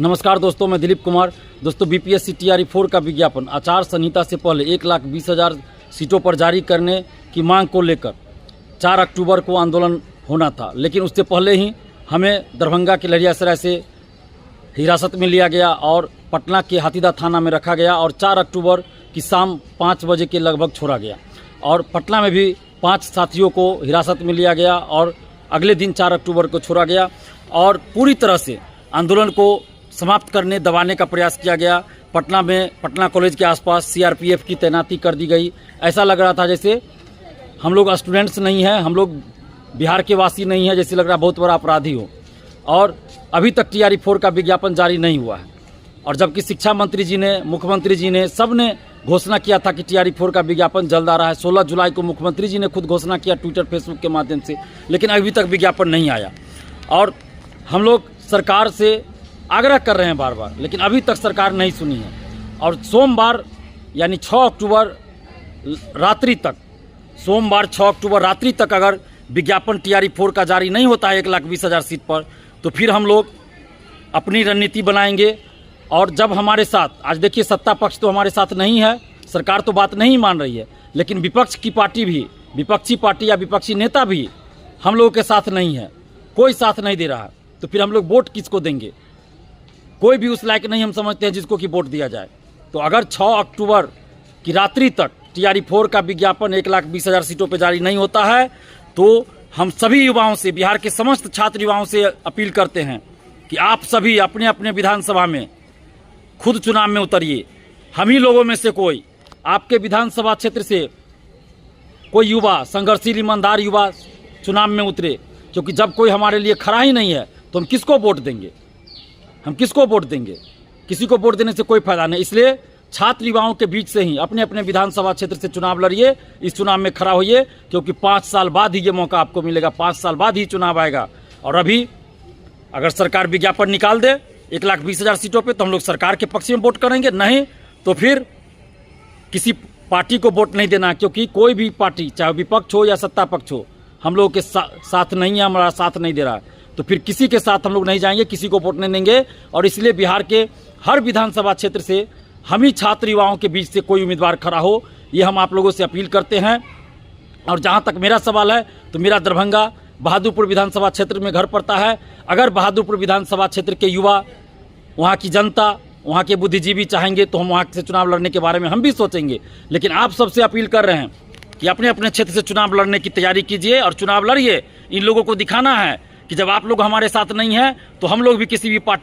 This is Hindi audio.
नमस्कार दोस्तों, मैं दिलीप कुमार। दोस्तों, बीपीएससी टीआरई 4 का विज्ञापन आचार संहिता से पहले 1,20,000 सीटों पर जारी करने की मांग को लेकर 4 अक्टूबर को आंदोलन होना था, लेकिन उससे पहले ही हमें दरभंगा के लहरियासराय से हिरासत में लिया गया और पटना के हाथीदह थाना में रखा गया और 4 अक्टूबर की शाम 5 बजे के लगभग छोड़ा गया और पटना में भी 5 साथियों को हिरासत में लिया गया और अगले दिन 4 अक्टूबर को छोड़ा गया और पूरी तरह से आंदोलन को समाप्त करने दबाने का प्रयास किया गया। पटना में पटना कॉलेज के आसपास सीआरपीएफ की तैनाती कर दी गई। ऐसा लग रहा था जैसे हम लोग स्टूडेंट्स नहीं हैं, हम लोग बिहार के वासी नहीं हैं, जैसे लग रहा बहुत बड़ा अपराधी हो। और अभी तक टीआरई 4 का विज्ञापन जारी नहीं हुआ है और जबकि शिक्षा मंत्री जी ने, मुख्यमंत्री जी ने, सब ने घोषणा किया था कि टीआरई 4 का विज्ञापन जल्द आ रहा है। 16 जुलाई को मुख्यमंत्री जी ने खुद घोषणा किया ट्विटर फेसबुक के माध्यम से, लेकिन अभी तक विज्ञापन नहीं आया और हम लोग सरकार से आग्रह कर रहे हैं बार बार, लेकिन अभी तक सरकार नहीं सुनी है। और सोमवार यानी 6 अक्टूबर रात्रि तक, सोमवार 6 अक्टूबर रात्रि तक अगर विज्ञापन टीआरई 4 का जारी नहीं होता है 1,20,000 सीट पर, तो फिर हम लोग अपनी रणनीति बनाएंगे। और जब हमारे साथ, आज देखिए सत्ता पक्ष तो हमारे साथ नहीं है, सरकार तो बात नहीं मान रही है, लेकिन विपक्ष की पार्टी भी, विपक्षी पार्टी या विपक्षी नेता भी हम लोगों के साथ नहीं है, कोई साथ नहीं दे रहा है, तो फिर हम लोग वोट किसको देंगे? कोई भी उस लायक नहीं हम समझते हैं जिसको कि वोट दिया जाए। तो अगर 6 अक्टूबर की रात्रि तक टीआरई 4 का विज्ञापन 1,20,000 सीटों पर जारी नहीं होता है, तो हम सभी युवाओं से, बिहार के समस्त छात्र युवाओं से अपील करते हैं कि आप सभी अपने अपने विधानसभा में खुद चुनाव में उतरिए। हम ही लोगों में से कोई, आपके विधानसभा क्षेत्र से कोई युवा, संघर्षशील ईमानदार युवा चुनाव में उतरे, क्योंकि जब कोई हमारे लिए खड़ा ही नहीं है तो हम किसको वोट देंगे? हम किसको वोट देंगे? किसी को वोट देने से कोई फायदा नहीं। इसलिए छात्र युवाओं के बीच से ही अपने अपने विधानसभा क्षेत्र से चुनाव लड़िए, इस चुनाव में खड़ा होइए, क्योंकि 5 साल बाद ही ये मौका आपको मिलेगा, 5 साल बाद ही चुनाव आएगा। और अभी अगर सरकार विज्ञापन निकाल दे 1,20,000 सीटों पे, तो हम लोग सरकार के पक्ष में वोट करेंगे, नहीं तो फिर किसी पार्टी को वोट नहीं देना, क्योंकि कोई भी पार्टी, चाहे विपक्ष हो या सत्ता पक्ष हो, हम लोगों के साथ नहीं है, हमारा साथ नहीं दे रहा है, तो फिर किसी के साथ हम लोग नहीं जाएंगे, किसी को वोट नहीं देंगे। और इसलिए बिहार के हर विधानसभा क्षेत्र से हम ही छात्र युवाओं के बीच से कोई उम्मीदवार खड़ा हो, ये हम आप लोगों से अपील करते हैं। और जहाँ तक मेरा सवाल है, तो मेरा दरभंगा बहादुरपुर विधानसभा क्षेत्र में घर पड़ता है। अगर बहादुरपुर विधानसभा क्षेत्र के युवा, वहाँ की जनता, वहाँ के बुद्धिजीवी चाहेंगे तो हम वहाँ से चुनाव लड़ने के बारे में हम भी सोचेंगे। लेकिन आप सबसे अपील कर रहे हैं कि अपने अपने क्षेत्र से चुनाव लड़ने की तैयारी कीजिए और चुनाव लड़िए। इन लोगों को दिखाना है कि जब आप लोग हमारे साथ नहीं हैं तो हम लोग भी किसी भी पार्टी